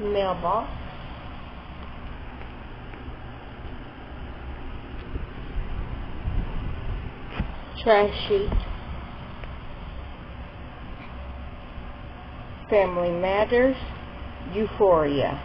mailbox, trash chute, Family Matters, Euphoria.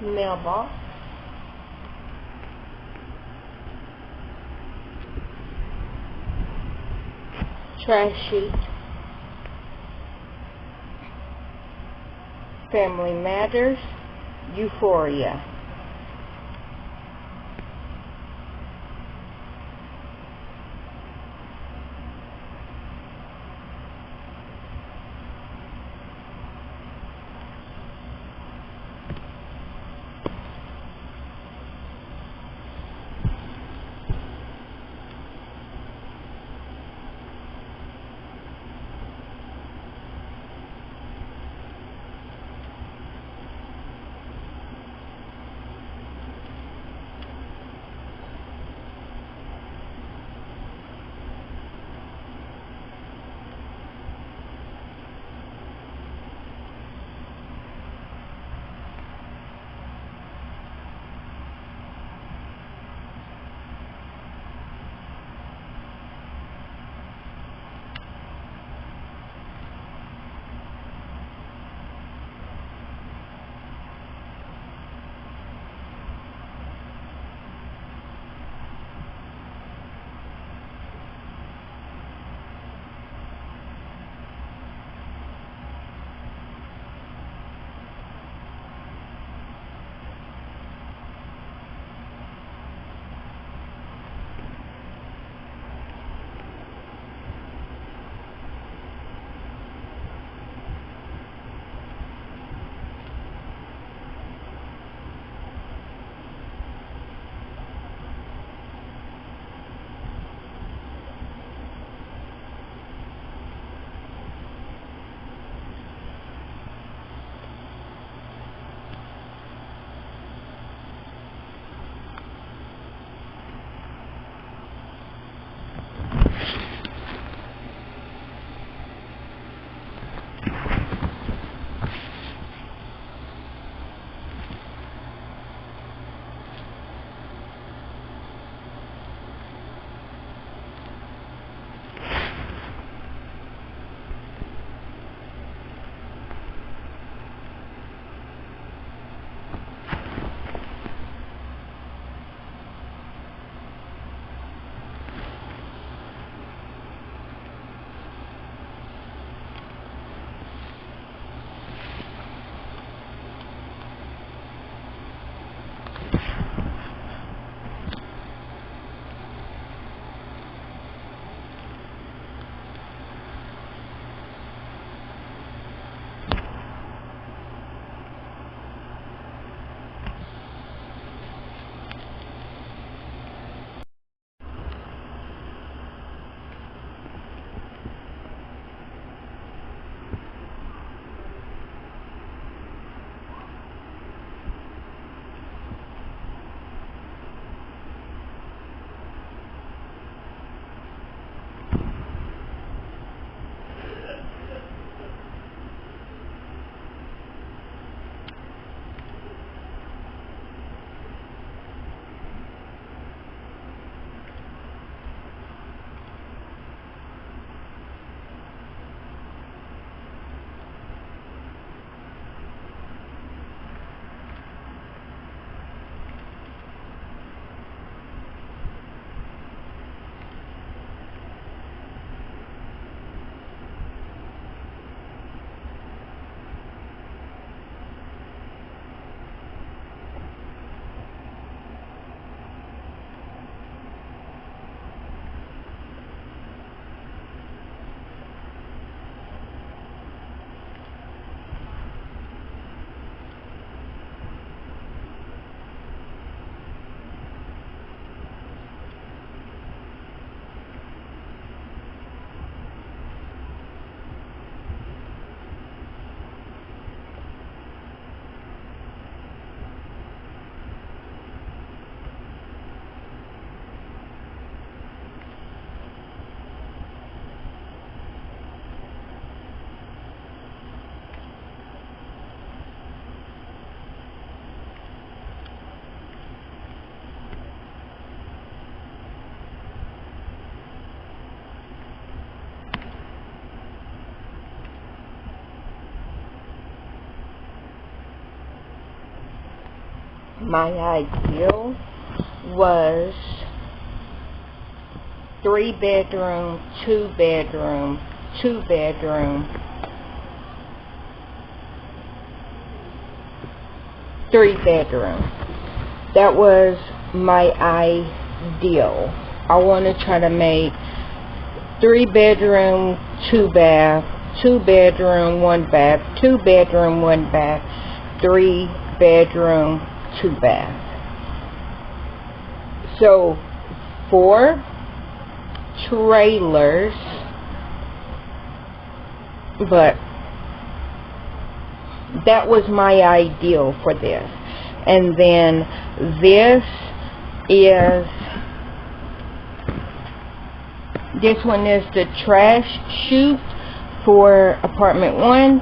mailbox, trash chute, Family Matters, Euphoria. My ideal was 3-bedroom, 2-bedroom, 2-bedroom, 3-bedroom. That was my ideal. I want to try to make 3-bedroom, 2-bath, 2-bedroom, 1-bath, 2-bedroom, 1-bath, 3-bedroom, 2-bath. So 4 trailers, but that was my ideal for this. And then this one is the trash chute for apartment 1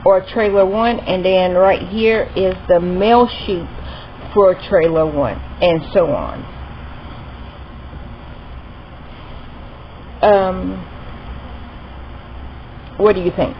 or trailer 1, and then right here is the mail chute for trailer 1, and so on. What do you think?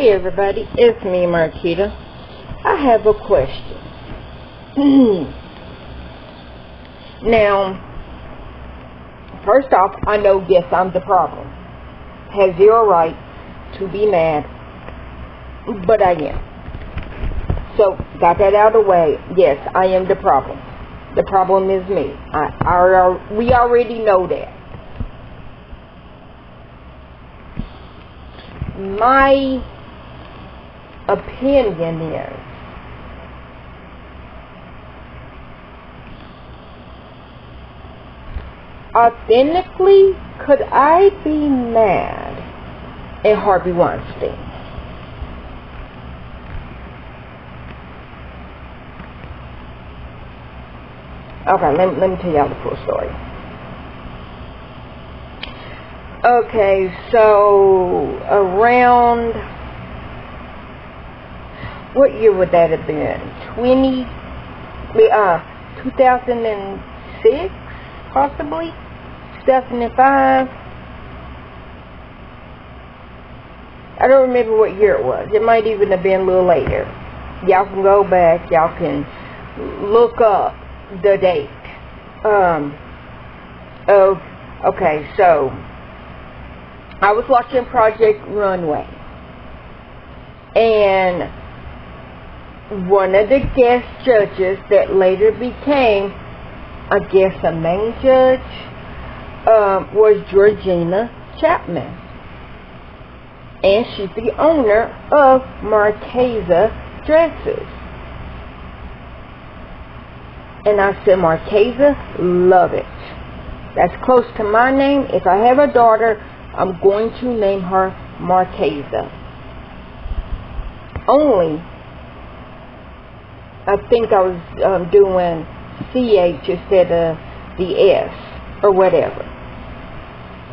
Hey everybody, it's me, Marquita. I have a question. Now, first off, I know, yes, I'm the problem. Have zero right to be mad, but I am. So, got that out of the way. Yes, I am the problem. The problem is me. We already know that. My opinion is, authentically, could I be mad at Harvey Weinstein? Okay, let me tell y'all the full story. Okay, so around, what year would that have been? 2006, possibly? 2005? I don't remember what year it was. It might even have been a little later. Y'all can go back. Y'all can look up the date. Okay, so I was watching Project Runway, and one of the guest judges that later became, I guess, a main judge, was Georgina Chapman, and she's the owner of Marchesa Dresses. And I said, Marchesa, love it. That's close to my name. If I have a daughter, I'm going to name her Marchesa. Only, I think I was doing CH instead of the S, or whatever.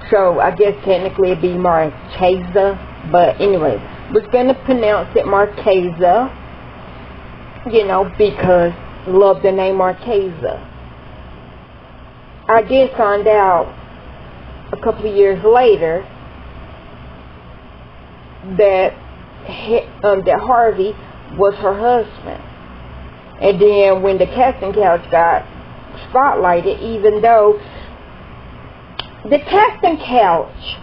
So, I guess technically it'd be Marchesa, but anyway, was going to pronounce it Marchesa, because love the name Marchesa. I did find out a couple of years later that Harvey was her husband. And then when the casting couch got spotlighted, even though the casting couch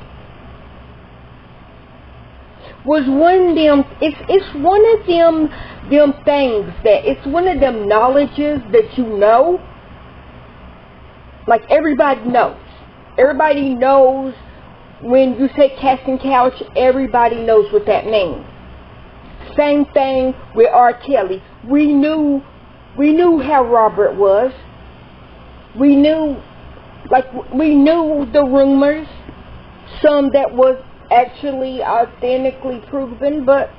was one of them, it's one of them things that, it's one of them knowledges that like everybody knows. Everybody knows when you say casting couch, everybody knows what that means. Same thing with R. Kelly. We knew how Robert was. We knew the rumors, some that was actually authentically proven, but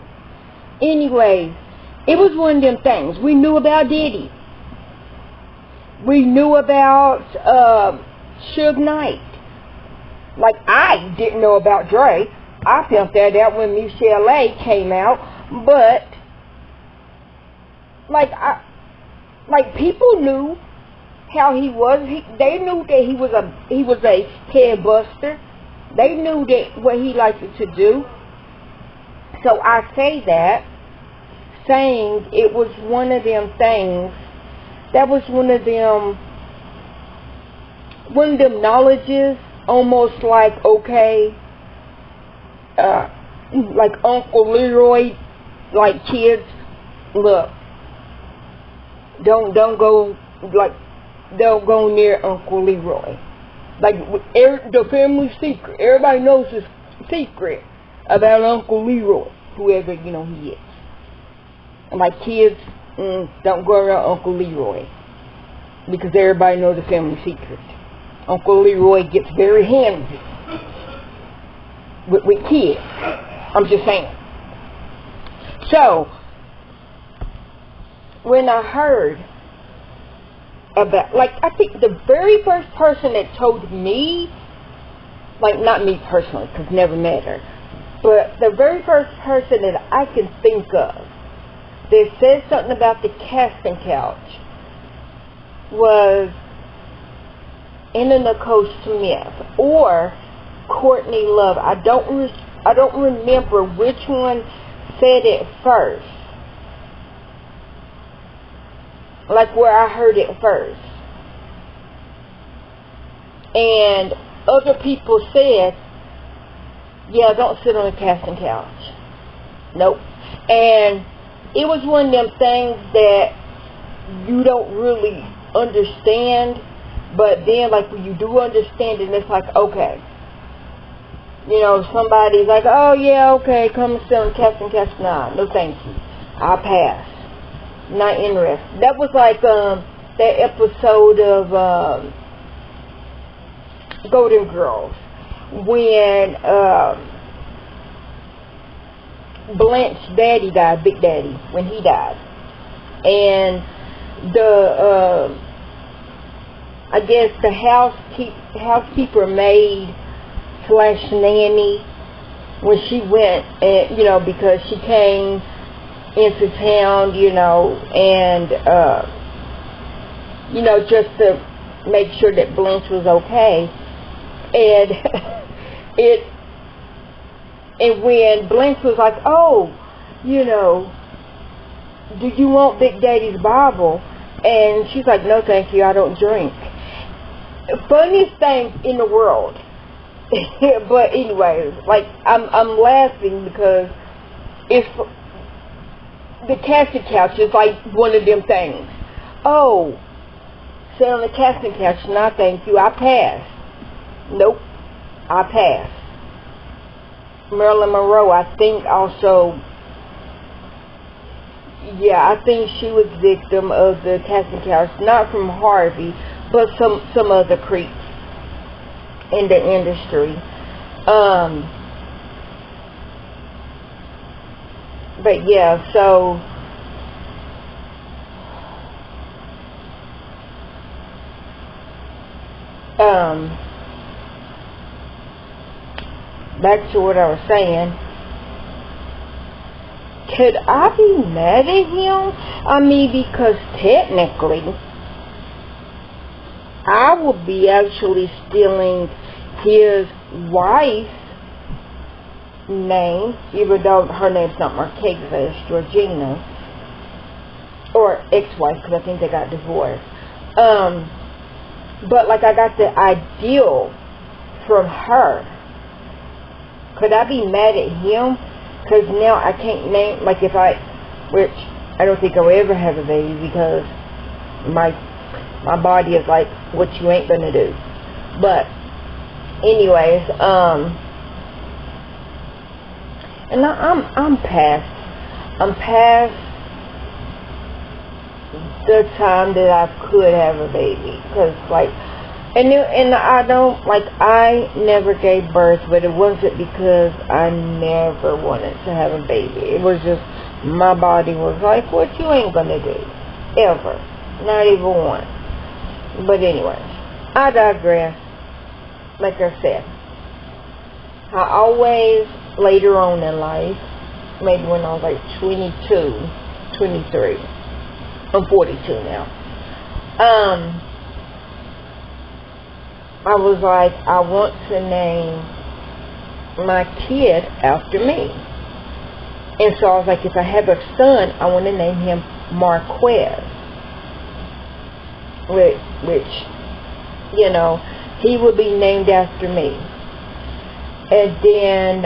anyway, it was one of them things. We knew about Diddy. We knew about Suge Knight. Like, I didn't know about Dre. I found that out when Michelle A came out, but people knew how he was. They knew that he was a head buster. They knew that what he liked to do. So I say that, saying it was one of them things. That was one of them knowledges, almost like, okay, like Uncle Leroy, like, kids, look, don't go near Uncle Leroy. Like, the family secret. Everybody knows the secret about Uncle Leroy, whoever, he is. And like, kids, don't go around Uncle Leroy, because everybody knows the family secret. Uncle Leroy gets very handsy with kids. I'm just saying. So, when I heard about, I think the very first person that told me, not me personally, because never met her, but the very first person that I can think of that said something about the casting couch was Anna Nicole Smith or Courtney Love. I don't remember which one said it first. Like where I heard it first. And other people said, yeah, don't sit on the casting couch. Nope. And it was one of them things that you don't really understand, but then like when you do understand it, it's like, okay. You know, somebody's like, oh yeah, okay, come and sit on the casting couch. Nah, no thank you. I'll pass. Not interested. That was like that episode of Golden Girls when Blanche's daddy died, Big Daddy, when he died, and the I guess the housekeeper maid / nanny, when she went, and you know, because she came into town, you know, and you know, just to make sure that Blanche was okay, and and when Blanche was like, oh, you know, do you want Big Daddy's Bible? And she's like, no thank you, I don't drink. Funniest thing in the world. But anyways, like I'm laughing because it's the casting couch is like one of them things. Oh, sit on the casting couch, no thank you, I pass. Nope, I pass. Marilyn Monroe, I think also, yeah, I think she was victim of the casting couch, not from Harvey, but some other creeps in the industry. But yeah, so back to what I was saying. Could I be mad at him? I mean, because technically I would be actually stealing his wife's name, even though her name's not Marquesa, it's Georgina, or ex-wife, because I think they got divorced. But like I got the ideal from her. Could I be mad at him? Because now I can't name, like if which I don't think I'll ever have a baby, because my body is like, what you ain't gonna do. But anyways, and I'm past the time that I could have a baby, because like, and I don't, like, I never gave birth, but it wasn't because I never wanted to have a baby. It was just my body was like, what you ain't gonna do ever, not even once. But anyways, I digress. Like I said, I always, later on in life, maybe when I was like 22, 23, I'm 42 now, I was like, I want to name my kid after me. And so I was like, if I have a son, I want to name him Marquez. Which, you know, he would be named after me. And then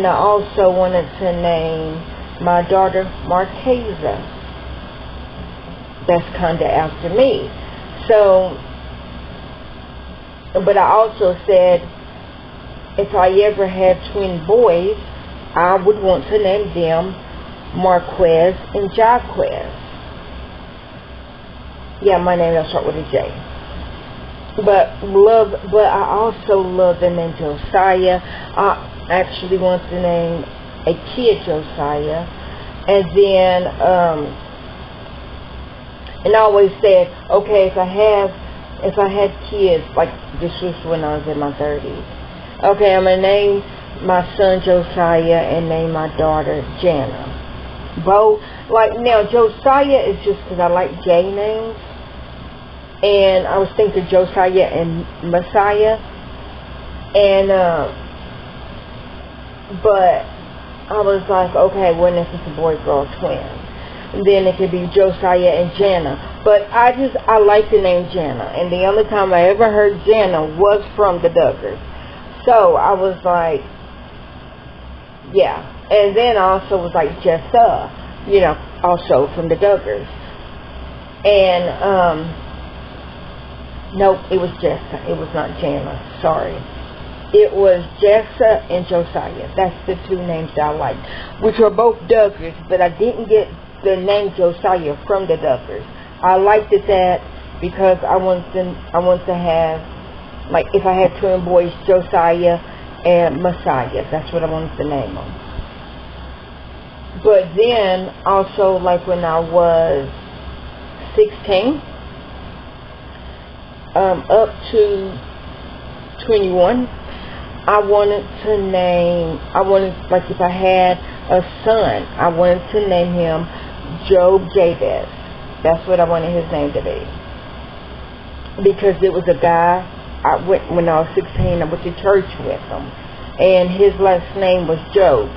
I also wanted to name my daughter Marquesa. That's kind of after me. So, but I also said, if I ever had twin boys, I would want to name them Marquez and Jaquez. Yeah, my name will start with a J. But I also love the name Josiah. I actually want to name a kid Josiah. And then, and I always said, okay, if I had kids, like this was when I was in my 30s. Okay, I'm gonna name my son Josiah and name my daughter Jana. Both, like, now Josiah is just because I like J names, and I was thinking Josiah and Messiah, and But I was like, okay, what if it's a boy-girl twin? Then it could be Josiah and Jana. But I like the name Jana. And the only time I ever heard Jana was from the Duggars. So I was like, yeah. And then I also was like Jessa, also from the Duggars. And, nope, it was Jessa. It was not Jana. Sorry. It was Jessa and Josiah. That's the two names that I liked, which were both Duggars, but I didn't get the name Josiah from the Duggars. I liked it that because I wanted to have, like, if I had twin boys, Josiah and Messiah. That's what I wanted to name them. But then, also, like, when I was 16, up to 21, I wanted, like, if I had a son, I wanted to name him Job Jabez. That's what I wanted his name to be. Because there was a guy, when I was 16, I went to church with him. And his last name was Job.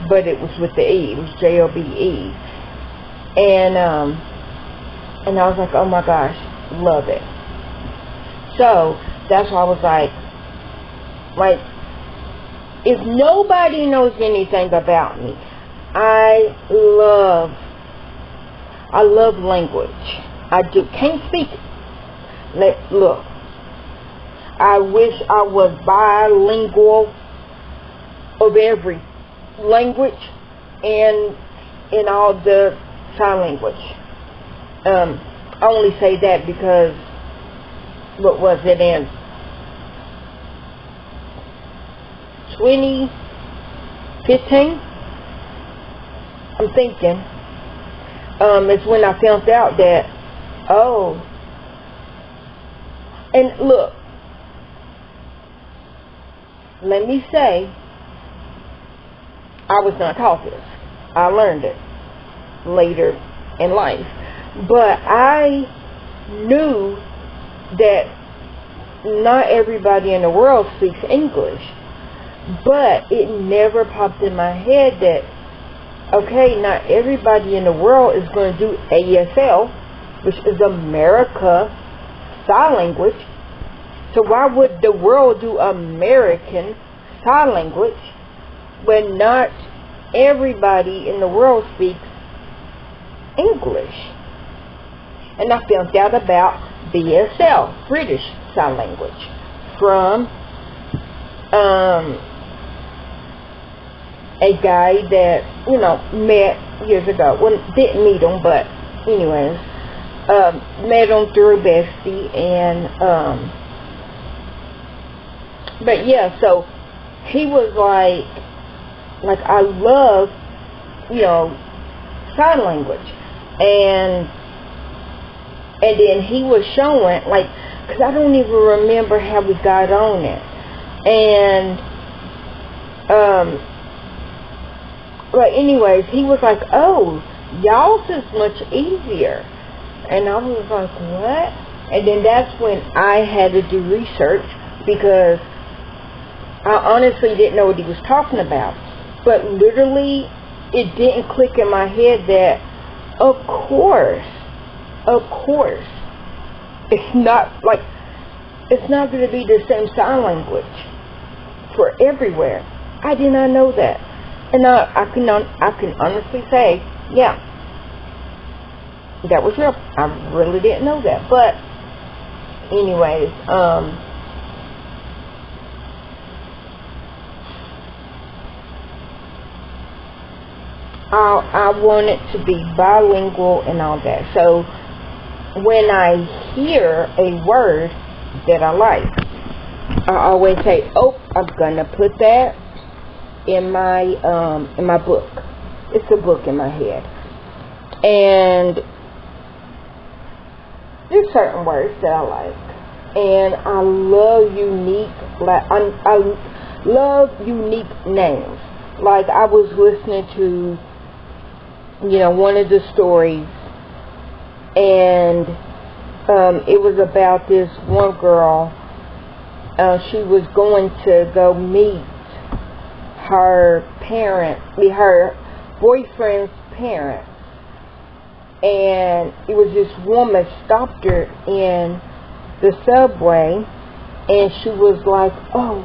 But it was with the E. It was Jobe. And I was like, oh my gosh, love it. So, that's why I was like, if nobody knows anything about me, I love language. I just can't speak it. Look, I wish I was bilingual of every language and in all the sign language. I only say that because, what was it, in 2015, I'm thinking, it's when I found out that, and look, let me say, I was not taught this. I learned it later in life. But I knew that not everybody in the world speaks English. But it never popped in my head that, okay, not everybody in the world is going to do ASL, which is America Sign Language. So why would the world do American Sign Language when not everybody in the world speaks English? And I found out about BSL, British Sign Language, from a guy that, met years ago. Well, didn't meet him, but anyways, met him through a bestie, and, but yeah, so he was like I love, sign language, and then he was showing, because I don't even remember how we got on it, and, but anyways, he was like, oh, y'all's is much easier. And I was like, what? And then that's when I had to do research, because I honestly didn't know what he was talking about. But literally, it didn't click in my head that, of course, it's not going to be the same sign language for everywhere. I did not know that. And I can honestly say, yeah, that was real. I really didn't know that. But anyways, I want it to be bilingual and all that. So when I hear a word that I like, I always say, oh, I'm gonna put that in my book. It's a book in my head. And there's certain words that I like. And I love unique names. Like, I was listening to, one of the stories, and it was about this one girl. She was going to go meet her boyfriend's parents, and it was this woman stopped her in the subway, and she was like, "Oh,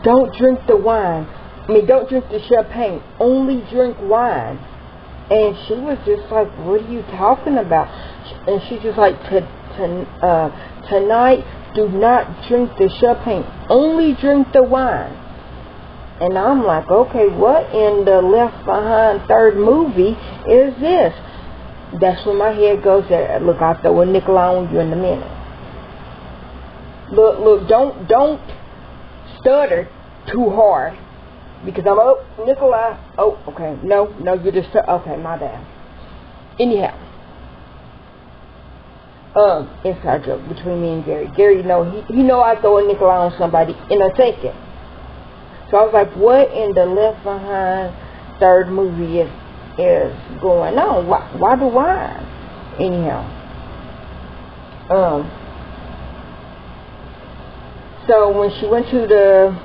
don't drink the wine. Don't drink the champagne. Only drink wine." And she was just like, "What are you talking about?" And she's just like, "Tonight, do not drink the champagne. Only drink the wine." And I'm like, okay, what in the Left Behind third movie is this? That's when my head goes there. Look, I'll throw a nickel on you in a minute. Look, don't stutter too hard. Because I'm, Nikolai. Oh, okay. No, you're just, okay, my bad. Anyhow. Inside joke between me and Gary. Gary, he know I throw a nickel on somebody in a second. So I was like, what in the Left Behind third movie is going on? Why the wine? Anyhow. So when she went to the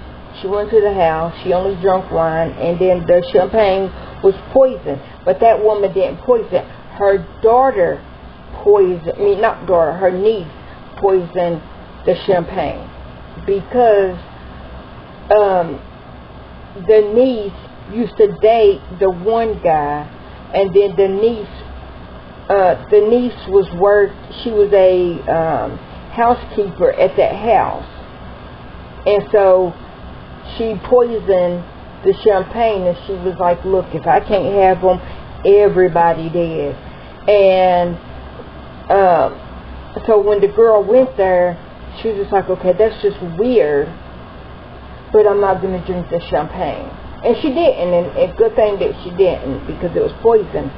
house, she only drank wine, and then the champagne was poisoned. But that woman didn't poison. Her daughter her niece poisoned the champagne, because the niece used to date the one guy, and then the niece was she was a housekeeper at that house, and so she poisoned the champagne, and she was like, "Look, if I can't have them, everybody did." And so when the girl went there, she was just like, "Okay, that's just weird, but I'm not going to drink the champagne." And she didn't, and good thing that she didn't, because it was poison.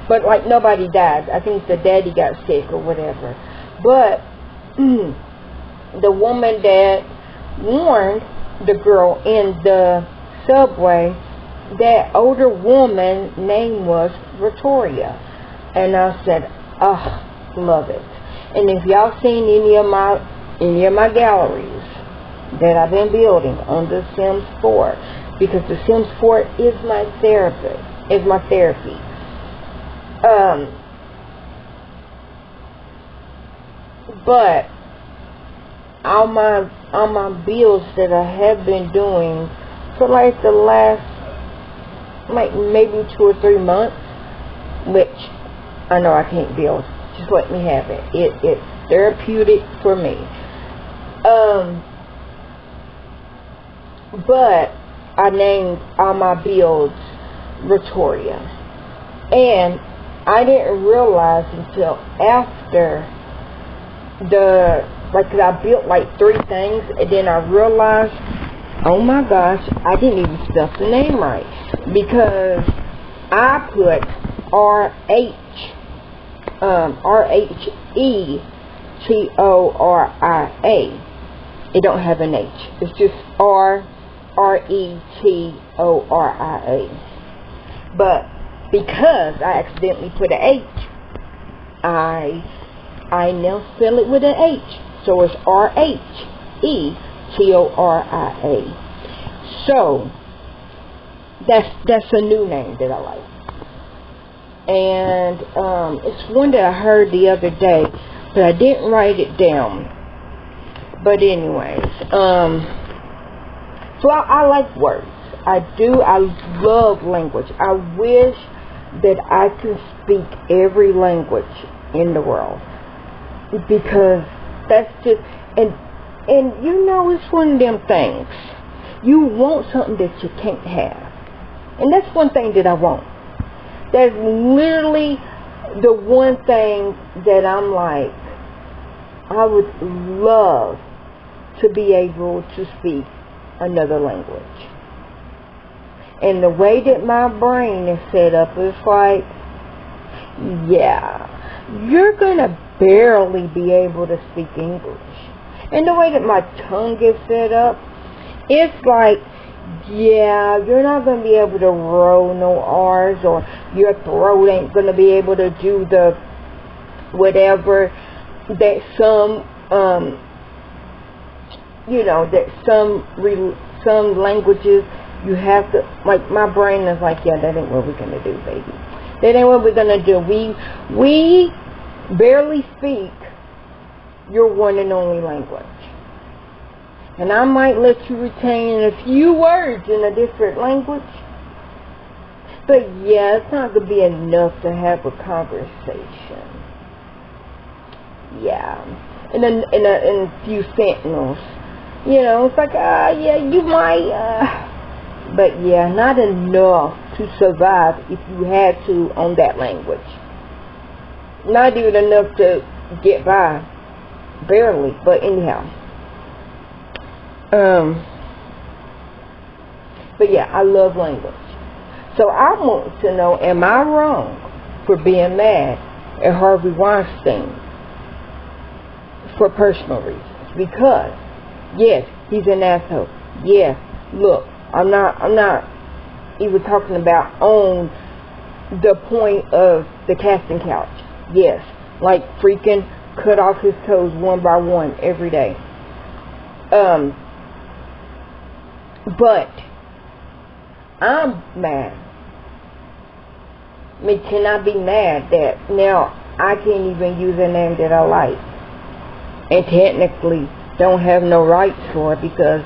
But like, nobody died. I think the daddy got sick or whatever. But the woman that warned the girl in the subway, that older woman name was Victoria. And I said, oh, love it. And if y'all seen any of my galleries that I've been building on The Sims 4, because The Sims 4 is my therapy. But all my builds that I have been doing for like the last maybe 2 or 3 months, which I know I can't build. Just let me have it. It's therapeutic for me. But I named all my builds Victoria. And I didn't realize until after I built like 3 things, and then I realized, oh my gosh, I didn't even spell the name right, because I put RHETORIA. It don't have an H. It's just RETORIA. But because I accidentally put an H, I now spell it with an H. So it's RHETORIA. So that's a new name that I like. And it's one that I heard the other day, but I didn't write it down. But anyways, so I like words. I do. I love language. I wish that I could speak every language in the world, because that's just, and it's one of them things. You want something that you can't have, and that's one thing that I want. That's literally the one thing that I'm like, I would love to be able to speak another language. And the way that my brain is set up is like, yeah, you're going to barely be able to speak English. And the way that my tongue is set up, it's like, yeah, you're not going to be able to roll no R's, or your throat ain't going to be able to do the whatever that some languages You have to, like, my brain is like, yeah, that ain't what we're going to do, baby. That ain't what we're going to do. We barely speak your one and only language. And I might let you retain a few words in a different language. But yeah, it's not going to be enough to have a conversation. Yeah. In a few sentences. You know, it's like, yeah, you might, but yeah, not enough to survive if you had to on that language. Not even enough to get by. Barely, but anyhow. But yeah, I love language. So I want to know, am I wrong for being mad at Harvey Weinstein for personal reasons? Because, yes, he's an asshole. Yeah, look, I'm not even talking about on the point of the casting couch. Yes, like freaking cut off his toes one by one every day. But I'm mad. I mean, can I be mad that now I can't even use a name that I like and technically don't have no rights for it because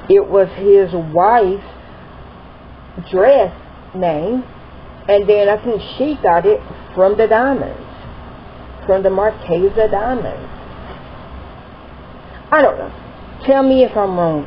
it was his wife's dress name, and then I think she got it from the diamonds, from the Marquesa diamonds. I don't know. Tell me if I'm wrong.